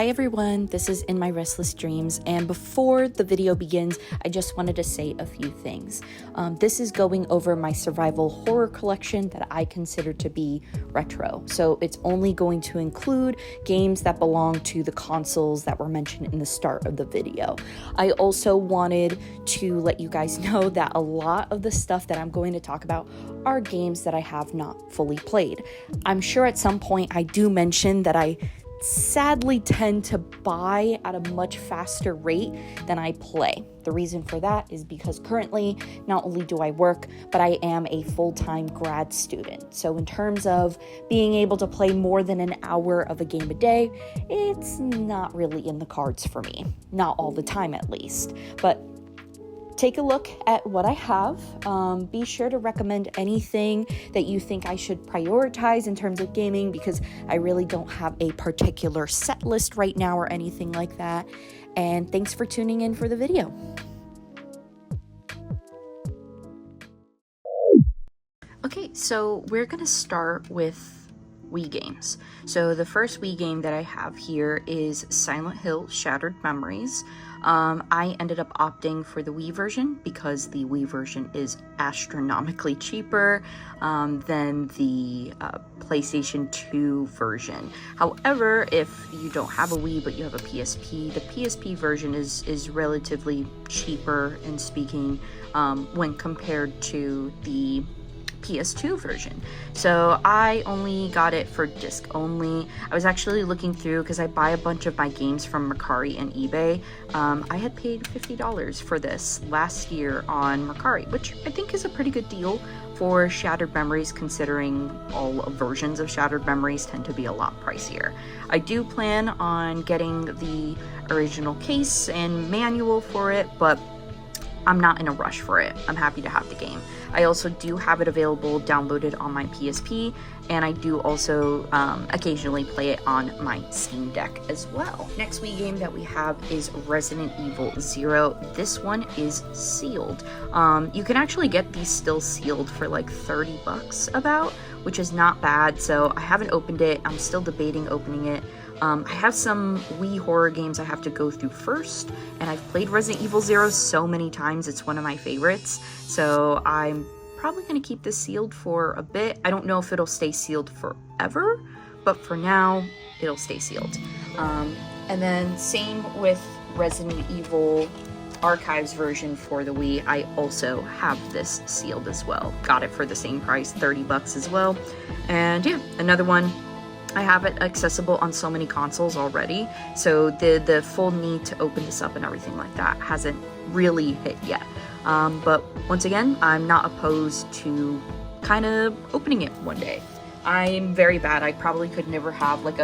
Hi everyone, this is In My Restless Dreams, and before the video begins, I just wanted to say a few things. This is going over my survival horror collection that I consider to be retro, so it's only going to include games that belong to the consoles that were mentioned in the start of the video. I also wanted to let you guys know that a lot of the stuff that I'm going to talk about are games that I have not fully played. I'm sure at some point I do mention that I sadly tend to buy at a much faster rate than I play. The reason for that is because currently not only do I work, but I am a full-time grad student. So in terms of being able to play more than an hour of a game a day, it's not really in the cards for me. Not all the time at least. But take a look at what I have. Be sure to recommend anything that you think I should prioritize in terms of gaming, because I really don't have a particular set list right now or anything like that. And thanks for tuning in for the video. Okay, so we're gonna start with Wii games. So the first Wii game that I have here is Silent Hill: Shattered Memories. I ended up opting for the Wii version because the Wii version is astronomically cheaper than the PlayStation 2 version. However, if you don't have a Wii but you have a PSP, the PSP version is relatively cheaper in speaking when compared to the PS2 version. So I only got it for disc only. I was actually looking through because I buy a bunch of my games from Mercari and eBay. I had paid $50 for this last year on Mercari, which I think is a pretty good deal for Shattered Memories, considering all versions of Shattered Memories tend to be a lot pricier. I do plan on getting the original case and manual for it, but I'm not in a rush for it. I'm happy to have the game. I also do have it available downloaded on my PSP, and I do also occasionally play it on my Steam Deck as well. Next Wii game that we have is Resident Evil Zero. This one is sealed. You can actually get these still sealed for like 30 bucks about, which is not bad. So I haven't opened it. I'm still debating opening it. I have some Wii horror games I have to go through first, and I've played Resident Evil Zero so many times, it's one of my favorites, so I'm probably going to keep this sealed for a bit. I don't know if it'll stay sealed forever, but for now, it'll stay sealed. And then same with Resident Evil Archives version for the Wii, I also have this sealed as well. Got it for the same price, 30 bucks as well. And yeah, another one. I have it accessible on so many consoles already, so the full need to open this up and everything like that hasn't really hit yet. But once again, I'm not opposed to kind of opening it one day. I'm very bad. I probably could never have like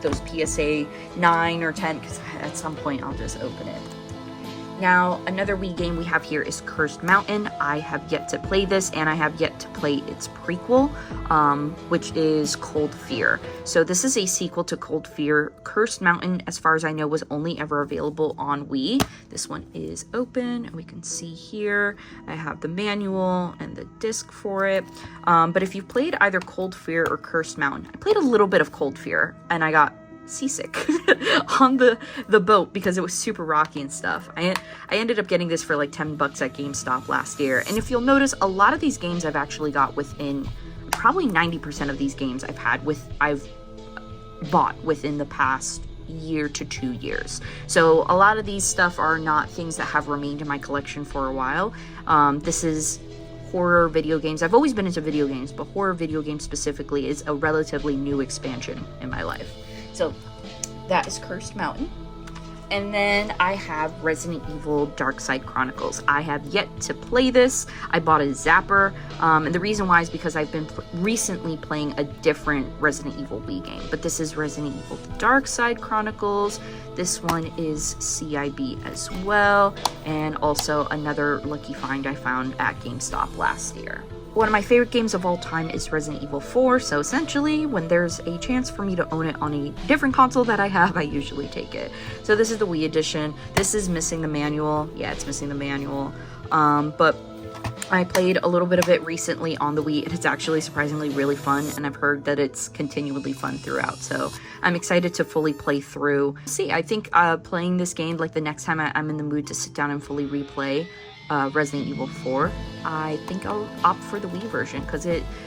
those PSA 9 or 10, because at some point I'll just open it. Now, another Wii game we have here is Cursed Mountain. I have yet to play this, and I have yet to play its prequel, which is Cold Fear. So this is a sequel to Cold Fear. Cursed Mountain, as far as I know, was only ever available on Wii. This one is open, and we can see here, I have the manual and the disc for it. But if you've played either Cold Fear or Cursed Mountain, I played a little bit of Cold Fear, and I got seasick on the boat because it was super rocky and stuff. I ended up getting this for like 10 bucks at GameStop last year, and if you'll notice, a lot of these games I've actually got within, probably 90% of these games I've bought within the past year to 2 years. So a lot of these stuff are not things that have remained in my collection for a while. This is horror video games. I've always been into video games, but horror video games specifically is a relatively new expansion in my life. So that is Cursed Mountain. And then I have Resident Evil Darkside Chronicles. I have yet to play this. I bought a Zapper, and the reason why is because I've been recently playing a different Resident Evil Wii game, but this is Resident Evil Darkside Chronicles. This one is CIB as well, and also another lucky find I found at GameStop last year. One of my favorite games of all time is Resident Evil 4, so essentially, when there's a chance for me to own it on a different console that I have, I usually take it. So this is the Wii edition. This is missing the manual. Yeah, it's missing the manual. But I played a little bit of it recently on the Wii, and it's actually surprisingly really fun, and I've heard that it's continually fun throughout, so I'm excited to fully play through. See, I think playing this game, like the next time I'm in the mood to sit down and fully replay Resident Evil 4, I think I'll opt for the Wii version, because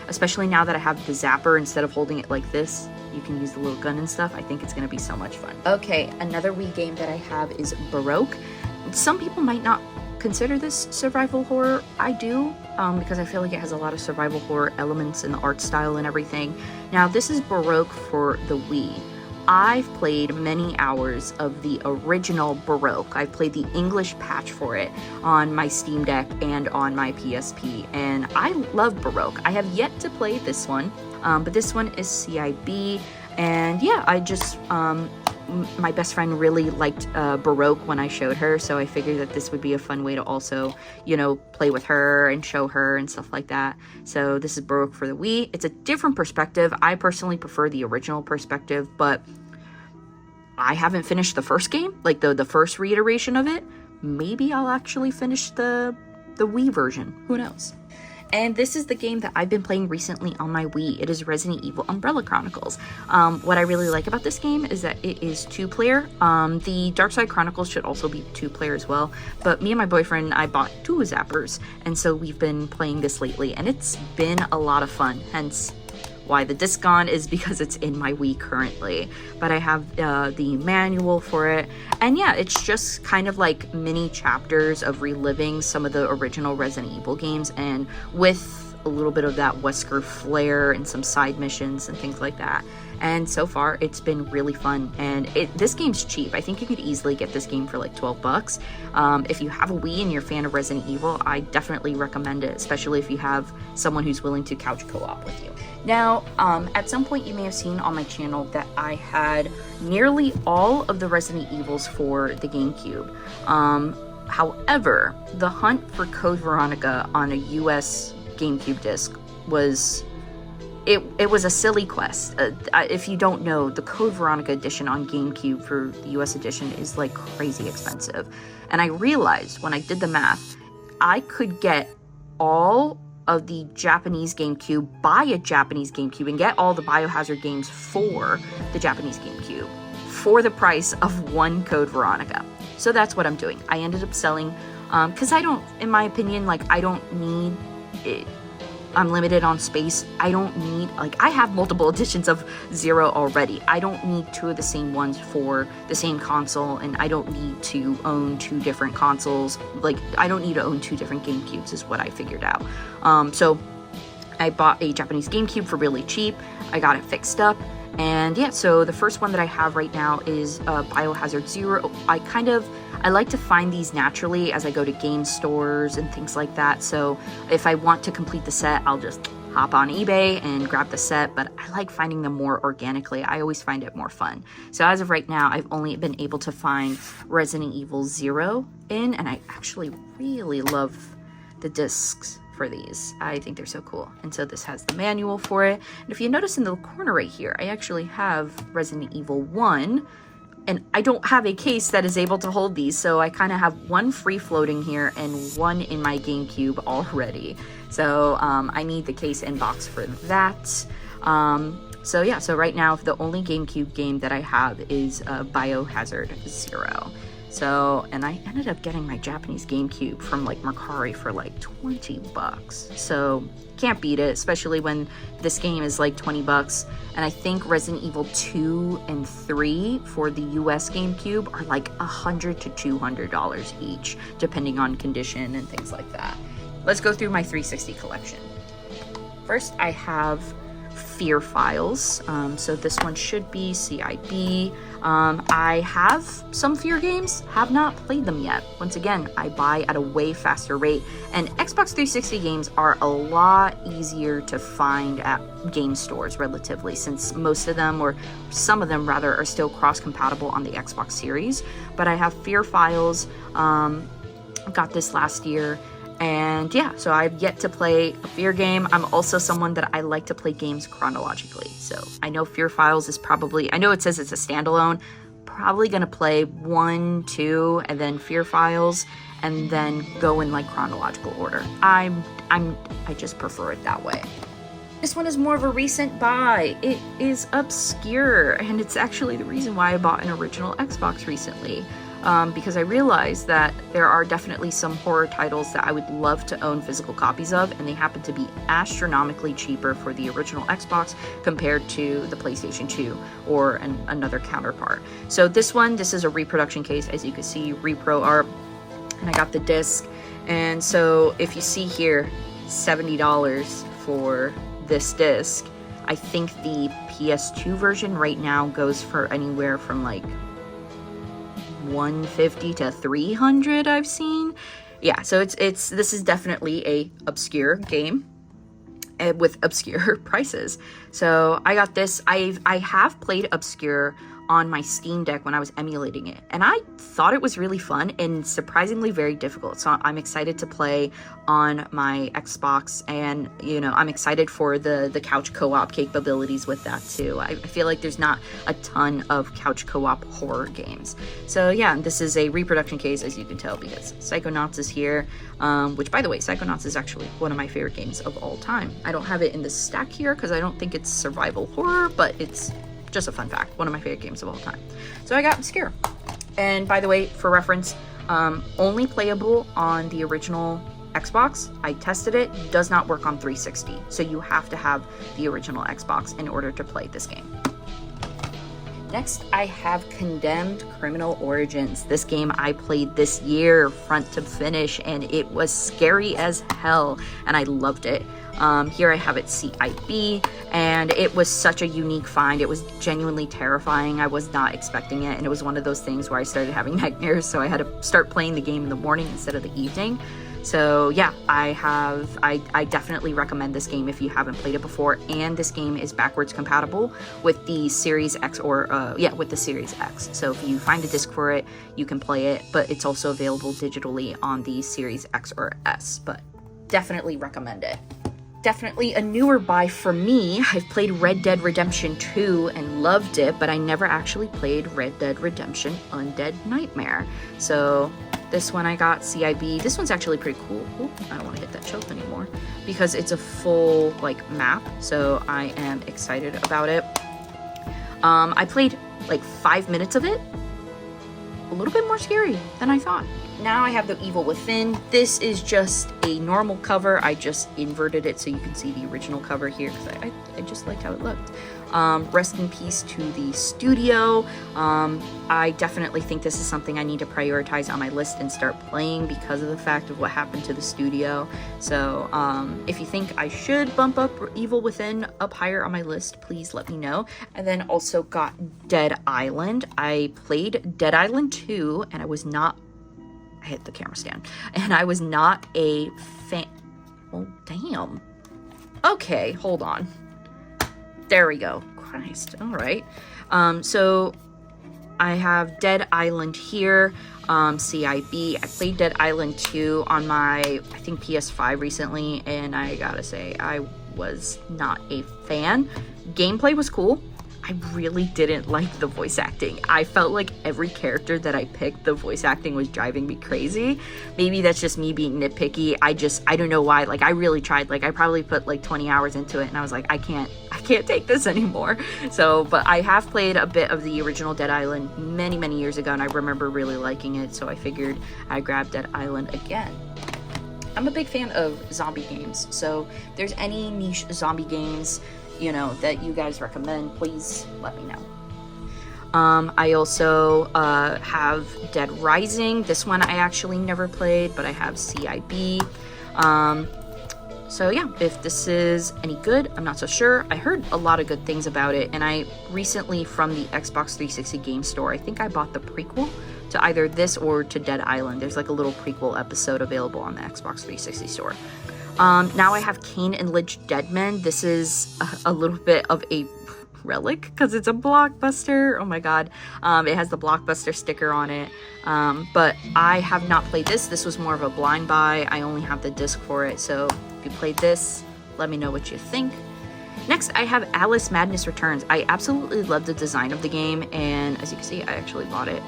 especially now that I have the zapper, instead of holding it like this, you can use the little gun and stuff. I think it's going to be so much fun. Okay, another Wii game that I have is Baroque. Some people might not consider this survival horror. I do, because I feel like it has a lot of survival horror elements in the art style and everything. Now, this is Baroque for the Wii. I've played many hours of the original Baroque. I've played the English patch for it on my Steam Deck and on my PSP, and I love Baroque. I have yet to play this one, but this one is CIB, and yeah, I just, my best friend really liked Baroque when I showed her, so I figured that this would be a fun way to also, you know, play with her and show her and stuff like that. So this is Baroque for the Wii. It's a different perspective. I personally prefer the original perspective, but I haven't finished the first game, like the first reiteration of it. Maybe I'll actually finish the Wii version. Who knows? And this is the game that I've been playing recently on my Wii. It is Resident Evil Umbrella Chronicles. What I really like about this game is that it is 2-player. The Dark Side Chronicles should also be 2-player as well. But me and my boyfriend, I bought 2 zappers. And so we've been playing this lately. And it's been a lot of fun. Hence why the disc gone is because it's in my Wii currently. But I have the manual for it. And yeah, it's just kind of like mini chapters of reliving some of the original Resident Evil games, and with a little bit of that Wesker flair and some side missions and things like that. And so far, it's been really fun. And this game's cheap. I think you could easily get this game for like 12 bucks. If you have a Wii and you're a fan of Resident Evil, I definitely recommend it, especially if you have someone who's willing to couch co-op with you. Now, at some point you may have seen on my channel that I had nearly all of the Resident Evils for the GameCube. However, the hunt for Code Veronica on a US GameCube disc was... It was a silly quest. If you don't know, the Code Veronica edition on GameCube for the US edition is like crazy expensive. And I realized when I did the math, I could get all of the Japanese GameCube, buy a Japanese GameCube, and get all the Biohazard games for the Japanese GameCube for the price of one Code Veronica. So that's what I'm doing. I ended up selling, because I don't, in my opinion, like, I don't need it. I'm limited on space. I don't need, like, I have multiple editions of Zero already. I don't need 2 of the same ones for the same console, and I don't need to own 2 different consoles. Like, I don't need to own 2 different GameCubes is what I figured out. So I bought a Japanese GameCube for really cheap. I got it fixed up. And yeah, so the first one that I have right now is Biohazard Zero. I like to find these naturally as I go to game stores and things like that. So if I want to complete the set, I'll just hop on eBay and grab the set, but I like finding them more organically. I always find it more fun. So as of right now, I've only been able to find Resident Evil 0 in, and I actually really love the discs for these. I think they're so cool. And so this has the manual for it. And if you notice in the corner right here, I actually have Resident Evil 1, and I don't have a case that is able to hold these, so I kind of have one free floating here and one in my GameCube already. So I need the case and box for that. So yeah, so right now the only GameCube game that I have is Biohazard Zero. So, and I ended up getting my Japanese GameCube from like Mercari for like 20 bucks. So can't beat it, especially when this game is like 20 bucks. And I think Resident Evil 2 and 3 for the US GameCube are like $100 to $200 each, depending on condition and things like that. Let's go through my 360 collection. First, I have Fear Files. So this one should be CIB. I have some Fear games, have not played them yet. Once again, I buy at a way faster rate, and Xbox 360 games are a lot easier to find at game stores relatively, since most of them, or some of them rather, are still cross-compatible on the Xbox Series. But I have Fear Files, got this last year. And yeah, so I've yet to play a Fear game. I'm also someone that I like to play games chronologically. So I know Fear Files is probably, I know it says it's a standalone. probably gonna play 1, 2, and then Fear Files, and then go in like chronological order. I just prefer it that way. This one is more of a recent buy. It is Obscure, and it's actually the reason why I bought an original Xbox recently. Because I realized that there are definitely some horror titles that I would love to own physical copies of, and they happen to be astronomically cheaper for the original Xbox compared to the PlayStation 2 or another counterpart. So this is a reproduction case, as you can see, repro art, and I got the disc. And so if you see here, $70 for this disc. I think the PS2 version right now goes for anywhere from like $150 to $300 I've seen. Yeah, so this is definitely a obscure game with obscure prices. So I got this. I have played Obscure on my Steam Deck when I was emulating it, and I thought it was really fun and surprisingly very difficult. So I'm excited to play on my Xbox, and you know, I'm excited for the couch co-op capabilities with that too. I feel like there's not a ton of couch co-op horror games. So yeah, this is a reproduction case, as you can tell, because Psychonauts is here, which, by the way, Psychonauts is actually one of my favorite games of all time. I don't have it in the stack here because I don't think it's survival horror, but it's just a fun fact, one of my favorite games of all time. So I got Obscure. And by the way, for reference, only playable on the original Xbox. I tested it, does not work on 360. So you have to have the original Xbox in order to play this game. Next, I have Condemned: Criminal Origins. This game I played this year, front to finish, and it was scary as hell, and I loved it. Here I have it CIB, and it was such a unique find. It was genuinely terrifying. I was not expecting it, and it was one of those things where I started having nightmares, so I had to start playing the game in the morning instead of the evening. So yeah, I definitely recommend this game if you haven't played it before, and this game is backwards compatible with the Series X with the Series X. So if you find a disc for it, you can play it, but it's also available digitally on the Series X or S, but definitely recommend it. Definitely a newer buy for me. I've played Red Dead Redemption 2 and loved it, but I never actually played Red Dead Redemption Undead Nightmare. So this one I got CIB. This one's actually pretty cool. Ooh, I don't want to hit that shelf anymore because it's a full like map, so I am excited about it. I played like 5 minutes of it. A little bit more scary than I thought. Now I have The Evil Within. This is just a normal cover. I just inverted it so you can see the original cover here because I just liked how it looked. Rest in peace to the studio. I definitely think this is something I need to prioritize on my list and start playing because of the fact of what happened to the studio. So if you think I should bump up Evil Within up higher on my list, please let me know. And then also got Dead Island. I played Dead Island 2 and I was not... I hit the camera stand. And I was not a fan... Oh, damn. Okay, hold on. There we go. Christ. All right. So I have Dead Island here, CIB. I played Dead Island 2 on my, I think, PS5 recently, and I gotta say, I was not a fan. Gameplay was cool. I really didn't like the voice acting. I felt like every character that I picked, the voice acting was driving me crazy. Maybe that's just me being nitpicky. I don't know why. Like, I really tried. Like, I probably put like 20 hours into it, and I was like, I can't take this anymore. So, but I have played a bit of the original Dead Island many, many years ago, and I remember really liking it, so I figured I'd grab Dead Island again. I'm a big fan of zombie games, so if there's any niche zombie games, you know, that you guys recommend, please let me know. I also have Dead Rising. This one I actually never played, but I have CIB. So yeah, if this is any good, I'm not so sure. I heard a lot of good things about it, and I recently, from the Xbox 360 game store, I think I bought the prequel to either this or to Dead Island. There's like a little prequel episode available on the Xbox 360 store. Now I have Kane and Lynch Deadman. This is a little bit of a relic because it's a Blockbuster. Oh my god. It has the Blockbuster sticker on it. But I have not played this. This was more of a blind buy. I only have the disc for it. So if you played this, let me know what you think. Next, I have Alice Madness Returns. I absolutely love the design of the game, and as you can see, I actually bought it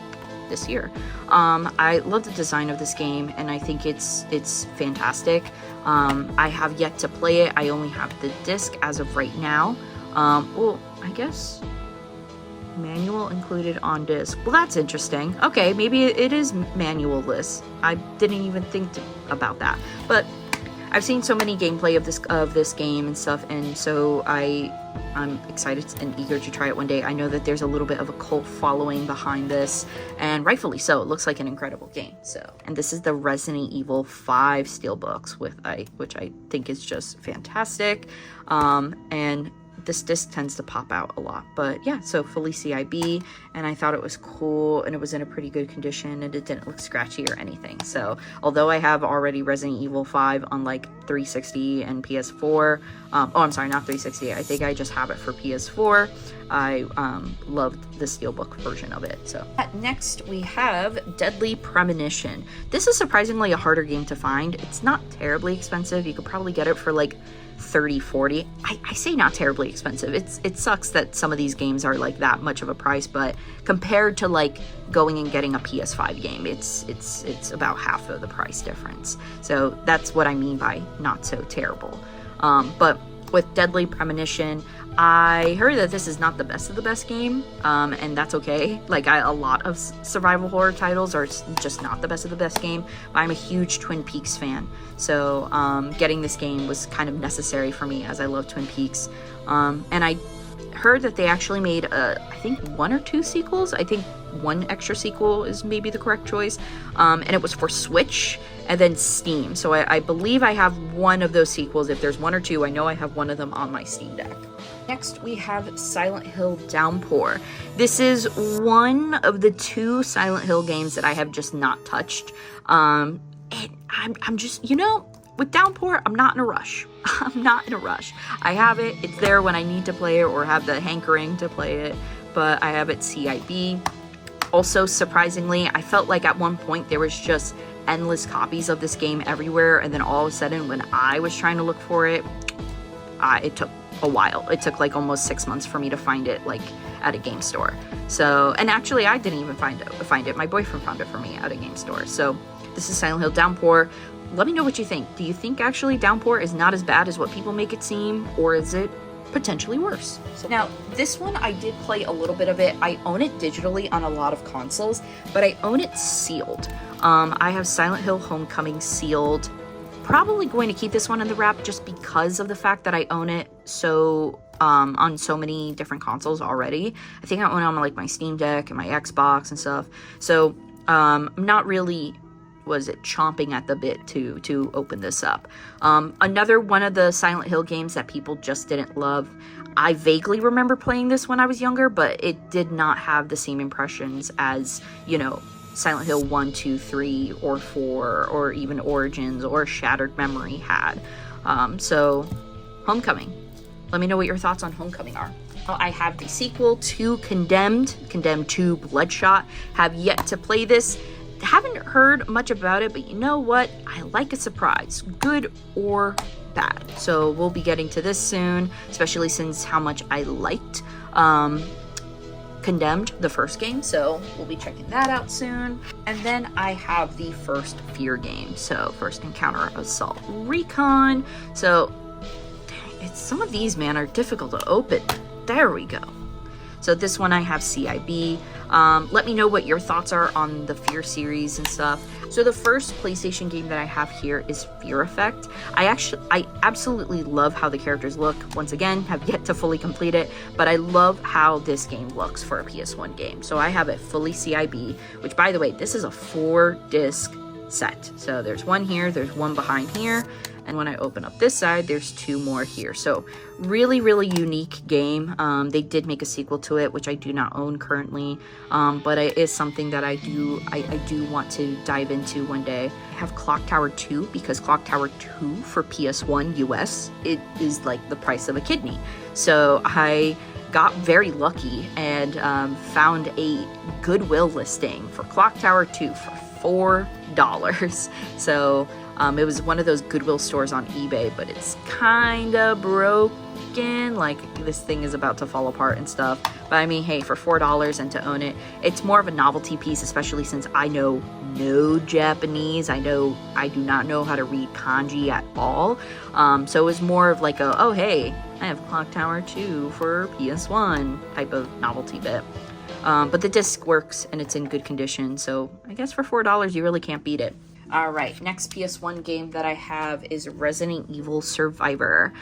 this year. I love the design of this game, and I think it's fantastic. I have yet to play it. I only have the disc as of right now. Well, I guess manual included on disc. Well, that's interesting. Okay, maybe it is manual-less. I didn't even think about that. But I've seen so many gameplay of this game and stuff, and so I'm excited and eager to try it one day. I know that there's a little bit of a cult following behind this, and rightfully so. It looks like an incredible game. And this is the Resident Evil 5 steelbooks, which I think is just fantastic. And this disc tends to pop out a lot, but yeah, so fully CIB, and I thought it was cool, and it was in a pretty good condition, and it didn't look scratchy or anything. So although I have already Resident Evil 5 on like 360 and PS4, oh, I'm sorry, not 360, I think I just have it for PS4. I loved the steelbook version of it. So next we have Deadly Premonition. This is surprisingly a harder game to find. It's not terribly expensive. You could probably get it for like 30-40. I say not terribly expensive. It sucks that some of these games are like that much of a price, but compared to like going and getting a PS5 game, it's about half of the price difference. So that's what I mean by not so terrible. But with Deadly Premonition, I heard that this is not the best of the best game, and that's okay. Like, a lot of survival horror titles are just not the best of the best game, but I'm a huge Twin Peaks fan, so getting this game was kind of necessary for me, as I love Twin Peaks. And I heard that they actually made, I think 1 or 2 sequels. I think 1 extra sequel is maybe the correct choice, and it was for Switch and then Steam. So I believe I have 1 of those sequels. If there's 1 or 2, I know I have 1 of them on my Steam Deck. Next, we have Silent Hill Downpour. This is one of the 2 Silent Hill games that I have just not touched. And I'm just, you know, with Downpour, I'm not in a rush. I'm not in a rush. I have it. It's there when I need to play it or have the hankering to play it, but I have it CIB. Also, surprisingly, I felt like at one point there was just endless copies of this game everywhere, and then all of a sudden when I was trying to look for it, it took a while. It took like almost 6 months for me to find it, like at a game store. So, and actually I didn't even find it. My boyfriend found it for me at a game store. So this is Silent Hill Downpour. Let me know what you think. Do you think actually Downpour is not as bad as what people make it seem, or is it potentially worse? So now, this one I did play a little bit of it. I own it digitally on a lot of consoles, but I own it sealed. I have Silent Hill Homecoming sealed. Probably going to keep this one in the wrap just because of the fact that I own it on so many different consoles already. I think I own it on like my Steam Deck and my Xbox and stuff. So I'm not really, chomping at the bit to open this up. Another one of the Silent Hill games that people just didn't love. I vaguely remember playing this when I was younger, but it did not have the same impressions as, you know, Silent Hill 1, 2, 3, or 4, or even Origins, or Shattered Memory had. So, Homecoming. Let me know what your thoughts on Homecoming are. I have the sequel to Condemned 2 Bloodshot. Have yet to play this. Haven't heard much about it, but you know what? I like a surprise, good or bad. So we'll be getting to this soon, especially since how much I liked Condemned, the first game, so we'll be checking that out soon. And then I have the first Fear game, so First Encounter Assault Recon. So some of these, man, are difficult to open. There we go. So this one I have CIB. Let me know what your thoughts are on the Fear series and stuff. So the first PlayStation game that I have here is Fear Effect. I absolutely love how the characters look. Once again, have yet to fully complete it, but I love how this game looks for a PS1 game. So I have it fully CIB, which, by the way, this is a 4-disc set. So there's 1 here, there's 1 behind here, and when I open up this side, there's 2 more here. So really, really unique game. They did make a sequel to it, which I do not own currently, but it is something that I do want to dive into one day. I have Clock Tower 2 because Clock Tower 2 for PS1 US, it is like the price of a kidney. So I got very lucky and found a Goodwill listing for Clock Tower 2 for $4. So it was one of those Goodwill stores on eBay, but it's kind of broken. skin, like this thing is about to fall apart and stuff. But I mean, hey, for $4 and to own it, it's more of a novelty piece, especially since I know no Japanese. I do not know how to read kanji at all. So it was more of like oh hey, I have Clock Tower 2 for PS1 type of novelty bit. But the disc works and it's in good condition, so I guess for $4 you really can't beat it. Alright, next PS1 game that I have is Resident Evil Survivor.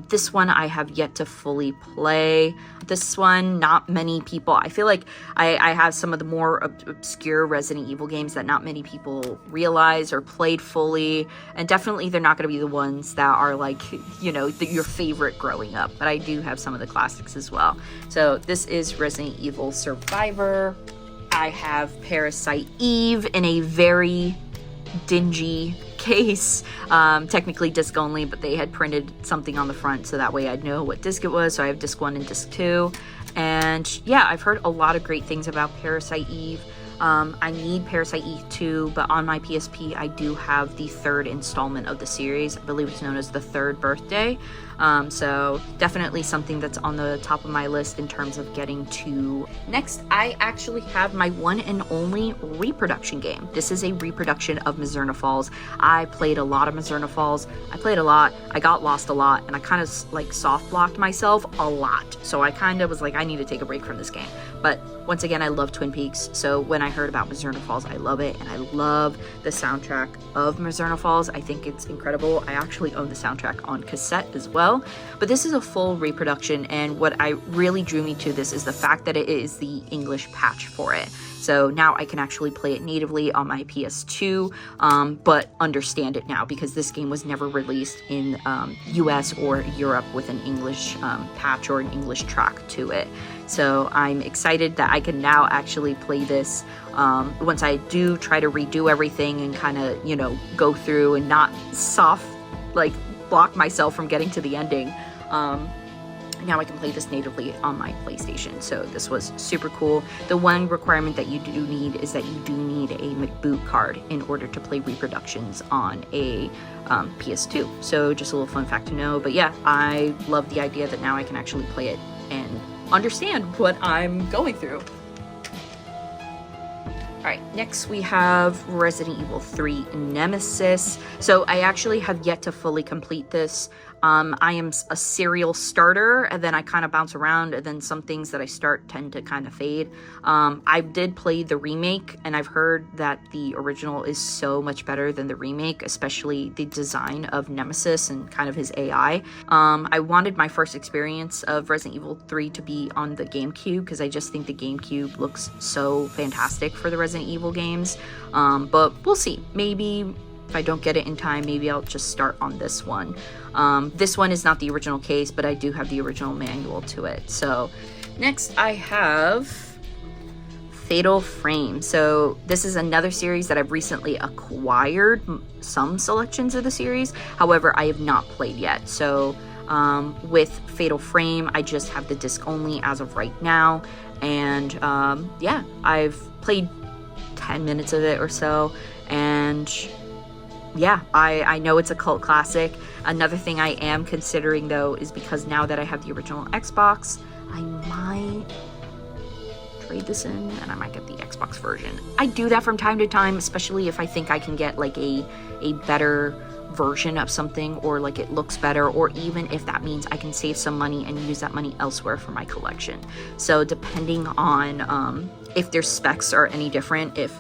This one I have yet to fully play. This one, not many people, I feel like I have some of the more obscure Resident Evil games that not many people realize or played fully, and definitely they're not going to be the ones that are like, you know, your favorite growing up, but I do have some of the classics as well. So this is Resident Evil Survivor. I have Parasite Eve in a very dingy case, technically disc only, but they had printed something on the front so that way I'd know what disc it was. So I have disc 1 and disc 2, and yeah, I've heard a lot of great things about Parasite Eve. I need Parasite Eve 2, but on my PSP I do have the third installment of the series. I believe it's known as the Third Birthday. So definitely something that's on the top of my list in terms of getting to. Next, I actually have my one and only reproduction game. This is a reproduction of Mizzurna Falls. I played a lot of Mizzurna Falls. I played a lot, I got lost a lot, and I kind of like soft blocked myself a lot. So I kind of was like, I need to take a break from this game. But once again, I love Twin Peaks, so when I heard about Mizzurna Falls, I love it, and I love the soundtrack of Mizzurna Falls. I think it's incredible. I actually own the soundtrack on cassette as well, but this is a full reproduction, and what I really drew me to this is the fact that it is the English patch for it. So now I can actually play it natively on my PS2, but understand it now because this game was never released in US or Europe with an English patch or an English track to it. So I'm excited that I can now actually play this once I do try to redo everything and kind of, you know, go through and not like block myself from getting to the ending. Now I can play this natively on my PlayStation, so this was super cool. The one requirement that you do need is that you do need a McBoot card in order to play reproductions on a PS2. So just a little fun fact to know. But yeah, I love the idea that now I can actually play it and understand what I'm going through. Alright, next we have Resident Evil 3 Nemesis. So I actually have yet to fully complete this. I am a serial starter, and then I kind of bounce around, and then some things that I start tend to kind of fade. I did play the remake, and I've heard that the original is so much better than the remake, especially the design of Nemesis and kind of his AI. I wanted my first experience of Resident Evil 3 to be on the GameCube, because I just think the GameCube looks so fantastic for the Resident Evil games. But we'll see. Maybe if I don't get it in time, maybe I'll just start on this one. This one is not the original case, but I do have the original manual to it. So next I have Fatal Frame. So this is another series that I've recently acquired some selections of the series. However, I have not played yet. So with Fatal Frame, I just have the disc only as of right now. And yeah, I've played 10 minutes of it or so, and yeah, I know it's a cult classic. Another thing I am considering though is because now that I have the original Xbox, I might trade this in and I might get the Xbox version. I do that from time to time, especially if I think I can get like a better version of something, or like it looks better, or even if that means I can save some money and use that money elsewhere for my collection. So depending on if their specs are any different, if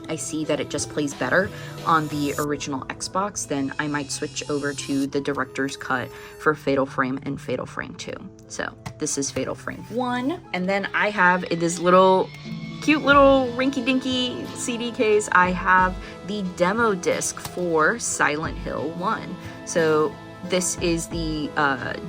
I see that it just plays better on the original Xbox, then I might switch over to the director's cut for Fatal Frame and Fatal Frame 2. So this is Fatal Frame 1, and then I have in this little cute little rinky-dinky CD case, I have the demo disc for Silent Hill 1. So this is the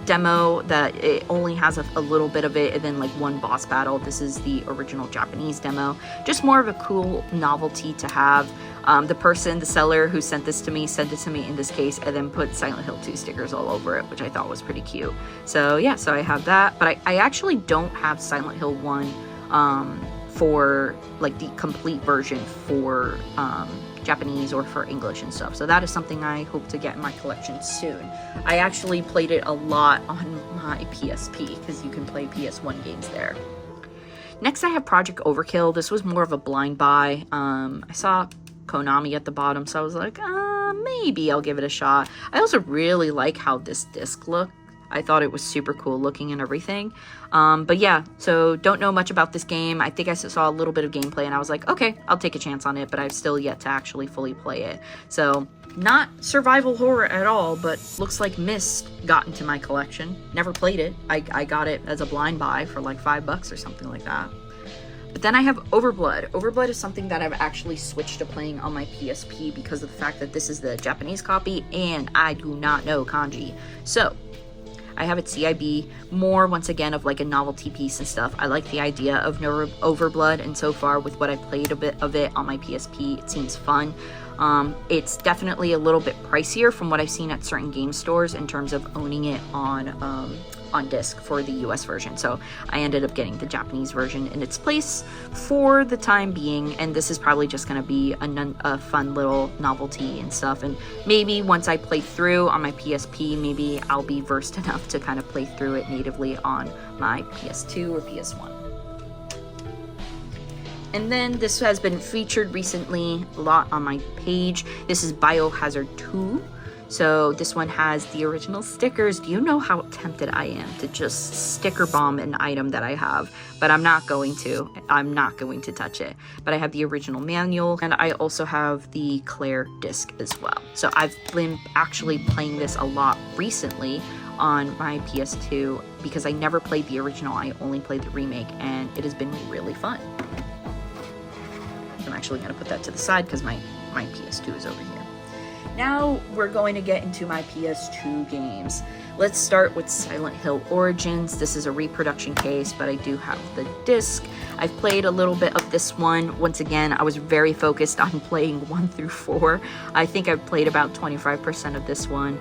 demo that it only has a little bit of it, and then like one boss battle. This is the original Japanese demo. Just more of a cool novelty to have. The seller who sent it to me in this case, and then put Silent Hill 2 stickers all over it, which I thought was pretty cute. So yeah, so I have that, but I actually don't have Silent Hill 1 for like the complete version for Japanese or for English and stuff. So that is something I hope to get in my collection soon. I actually played it a lot on my PSP because you can play PS1 games there. Next I have Project Overkill. This was more of a blind buy. I saw Konami at the bottom, so I was like, maybe I'll give it a shot. I also really like how this disc looked. I thought it was super cool looking and everything. But yeah, so don't know much about this game. I think I saw a little bit of gameplay and I was like, okay, I'll take a chance on it, but I've still yet to actually fully play it. So not survival horror at all, but looks like Myst got into my collection. Never played it. I got it as a blind buy for like $5 or something like that. But then I have Overblood. Overblood is something that I've actually switched to playing on my PSP because of the fact that this is the Japanese copy and I do not know kanji. So I have it CIB, more once again of like a novelty piece and stuff. I like the idea of Overblood, and so far with what I played a bit of it on my PSP, it seems fun. It's definitely a little bit pricier from what I've seen at certain game stores in terms of owning it on disc for the US version. So I ended up getting the Japanese version in its place for the time being, and this is probably just going to be a fun little novelty and stuff. And maybe once I play through on my PSP, maybe I'll be versed enough to kind of play through it natively on my PS2 or PS1. And then this has been featured recently a lot on my page. This is Biohazard 2. So this one has the original stickers. Do you know how tempted I am to just sticker bomb an item that I have? But I'm not going to. I'm not going to touch it. But I have the original manual, and I also have the Claire disc as well. So I've been actually playing this a lot recently on my PS2 because I never played the original. I only played the remake, and it has been really fun. I'm actually going to put that to the side because my PS2 is over here. Now we're going to get into my PS2 games. Let's start with Silent Hill Origins. This is a reproduction case, but I do have the disc. I've played a little bit of this one. Once again, I was very focused on playing 1 through 4. I think I've played about 25% of this one.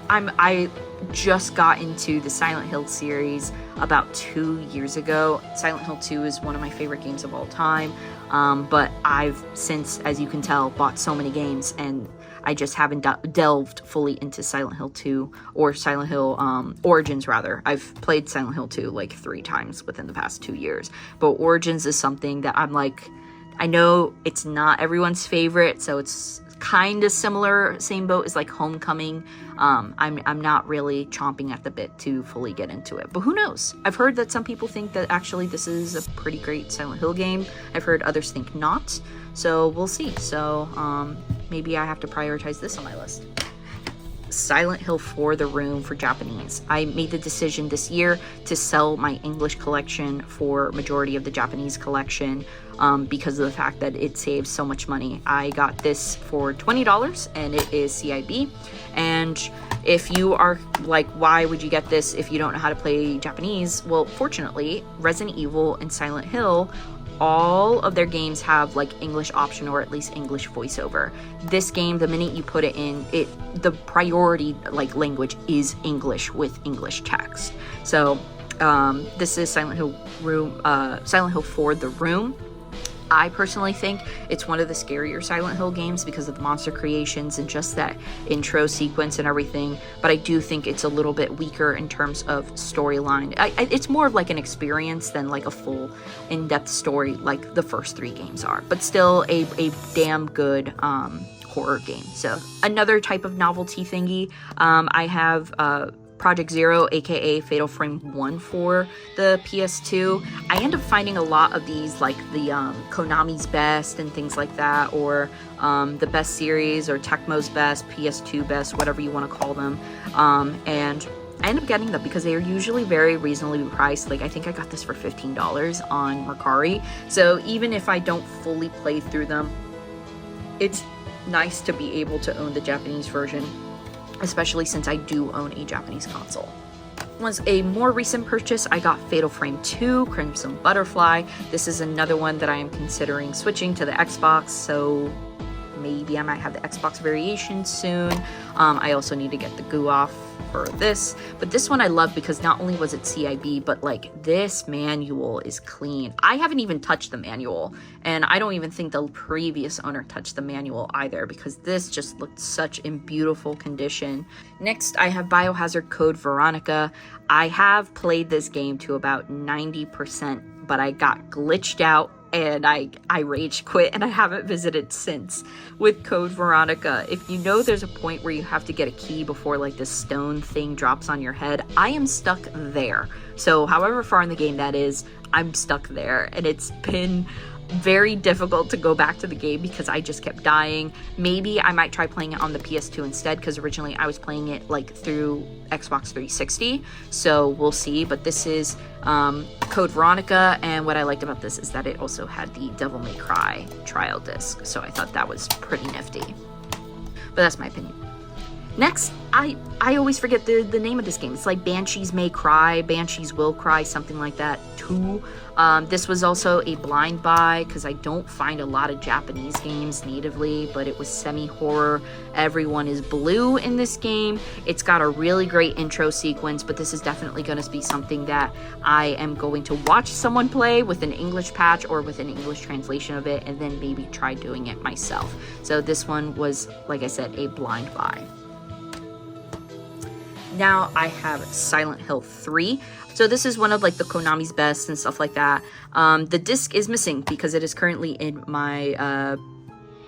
I just got into the Silent Hill series about 2 years ago. Silent Hill 2 is one of my favorite games of all time. But I've since, as you can tell, bought so many games, and I just haven't delved fully into Silent Hill 2 or Silent Hill Origins rather. I've played Silent Hill 2 like 3 times within the past 2 years, but Origins is something that I'm like, I know it's not everyone's favorite, so it's kind of similar, same boat as like Homecoming. I'm not really chomping at the bit to fully get into it, but who knows? I've heard that some people think that actually this is a pretty great Silent Hill game. I've heard others think not, so we'll see. So maybe I have to prioritize this on my list. Silent Hill 4 The Room for Japanese. I made the decision this year to sell my English collection for majority of the Japanese collection because of the fact that it saves so much money. I got this for $20 and it is CIB. And if you are like, why would you get this if you don't know how to play Japanese? Well, fortunately, Resident Evil and Silent Hill, all of their games have like English option or at least English voiceover. This game, the minute you put it in, the priority like language is English with English text. So this is Silent Hill 4 The Room. I personally think it's one of the scarier Silent Hill games because of the monster creations and just that intro sequence and everything, but I do think it's a little bit weaker in terms of storyline. It's more of like an experience than like a full in-depth story like the first 3 games are, but still a damn good horror game. So another type of novelty thingy, I have Project Zero, aka Fatal Frame 1 for the PS2. I end up finding a lot of these, like the Konami's Best and things like that, or the Best Series, or Tecmo's Best, PS2 Best, whatever you want to call them. And I end up getting them because they are usually very reasonably priced. Like, I think I got this for $15 on Mercari. So even if I don't fully play through them, it's nice to be able to own the Japanese version, especially since I do own a Japanese console. Was a more recent purchase. I got Fatal Frame 2, Crimson Butterfly. This is another one that I am considering switching to the Xbox, so maybe I might have the Xbox variation soon. I also need to get the goo off for this, but this one I love because not only was it CIB, but like this manual is clean. I haven't even touched the manual, and I don't even think the previous owner touched the manual either, because this just looked such in beautiful condition. Next, I have Biohazard Code Veronica. I have played this game to about 90%, but I got glitched out and I rage quit, and I haven't visited since. With Code Veronica, if you know there's a point where you have to get a key before like this stone thing drops on your head, I am stuck there. So however far in the game that is, I'm stuck there, and it's been very difficult to go back to the game because I just kept dying. Maybe I might try playing it on the PS2 instead, because originally I was playing it like through Xbox 360, so we'll see. But this is Code Veronica, and what I liked about this is that it also had the Devil May Cry trial disc, so I thought that was pretty nifty. But that's my opinion. Next, I always forget the name of this game. It's like Banshees May Cry, Banshees Will Cry, something like that, 2. This was also a blind buy because I don't find a lot of Japanese games natively, but it was semi-horror. Everyone is blue in this game. It's got a really great intro sequence, but this is definitely going to be something that I am going to watch someone play with an English patch or with an English translation of it, and then maybe try doing it myself. So this one was, like I said, a blind buy. Now I have Silent Hill 3. So this is one of like the Konami's best and stuff like that. The disc is missing because it is currently in my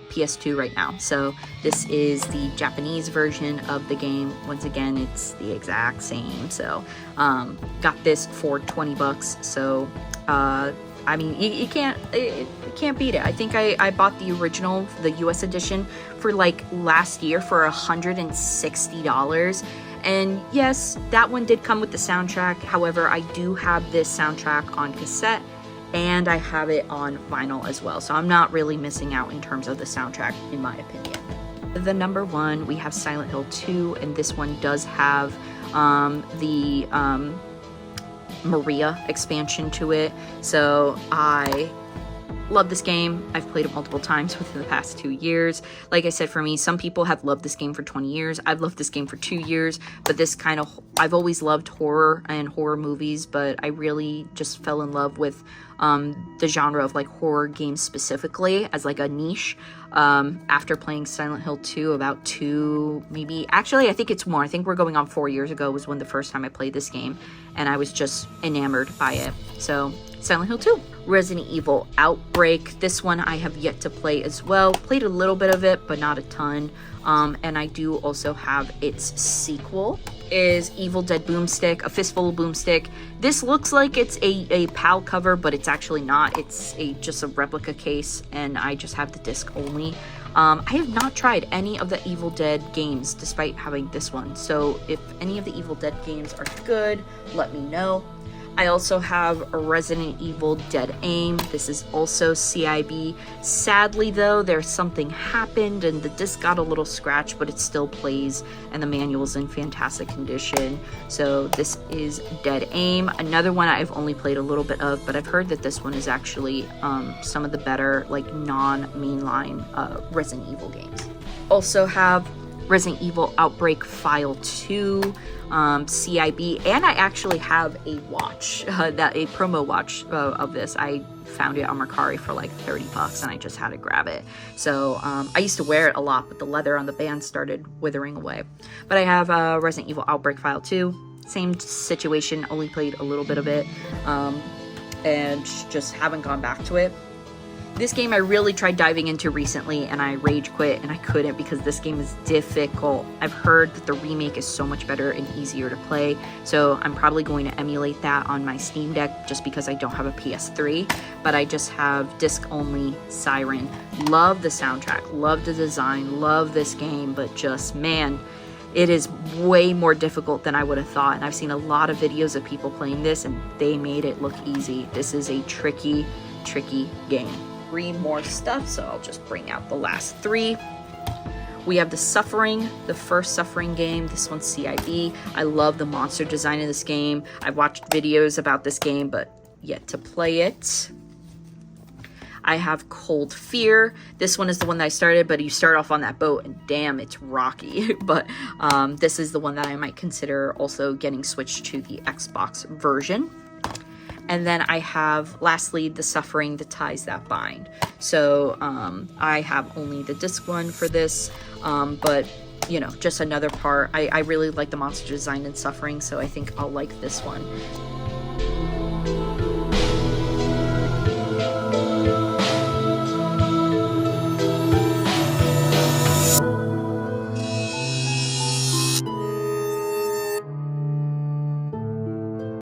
PS2 right now. So this is the Japanese version of the game. Once again, it's the exact same. So got this for 20 bucks. So I mean, you can't beat it. I think I bought the original, the US edition, for like last year for $160. And yes, that one did come with the soundtrack. However, I do have this soundtrack on cassette, and I have it on vinyl as well. So I'm not really missing out in terms of the soundtrack, in my opinion. The number 1, we have Silent Hill 2, and this one does have the Maria expansion to it. So I love this game. I've played it multiple times within the past 2 years. Like I said, for me, some people have loved this game for 20 years. I've loved this game for 2 years, but this kind of, I've always loved horror and horror movies, but I really just fell in love with the genre of like horror games specifically as like a niche after playing Silent Hill 2 about 2, maybe, actually I think it's more. I think we're going on 4 years ago was when the first time I played this game, and I was just enamored by it. So Silent Hill 2. Resident Evil Outbreak. This one I have yet to play as well. Played a little bit of it, but not a ton. And I do also have its sequel, is Evil Dead Boomstick, A Fistful of Boomstick. This looks like it's a PAL cover, but it's actually not. It's just a replica case, and I just have the disc only. I have not tried any of the Evil Dead games despite having this one. So if any of the Evil Dead games are good, let me know. I also have Resident Evil Dead Aim. This is also CIB. Sadly though, there's something happened and the disc got a little scratched, but it still plays and the manual's in fantastic condition. So this is Dead Aim. Another one I've only played a little bit of, but I've heard that this one is actually some of the better like non-mainline Resident Evil games. Also have Resident Evil Outbreak File 2, CIB, and I actually have a watch, a promo watch of this. I found it on Mercari for like 30 bucks and I just had to grab it. So I used to wear it a lot, but the leather on the band started withering away. But I have Resident Evil Outbreak File 2, same situation, only played a little bit of it, and just haven't gone back to it. This game I really tried diving into recently and I rage quit and I couldn't because this game is difficult. I've heard that the remake is so much better and easier to play, so I'm probably going to emulate that on my Steam Deck just because I don't have a PS3, but I just have disc only Siren. Love the soundtrack, love the design, love this game, but just, man, it is way more difficult than I would have thought, and I've seen a lot of videos of people playing this and they made it look easy. This is a tricky game. 3 more stuff, so I'll just bring out the last 3. We have The Suffering, the first Suffering game. This one's CIB. I love the monster design of this game. I've watched videos about this game, but yet to play it. I have Cold Fear. This one is the one that I started, but you start off on that boat and damn, it's rocky. But this is the one that I might consider also getting switched to the Xbox version. And then I have, lastly, The Suffering, The Ties That Bind. So I have only the disc one for this, but you know, just another part. I really like the monster design in Suffering, so I think I'll like this one.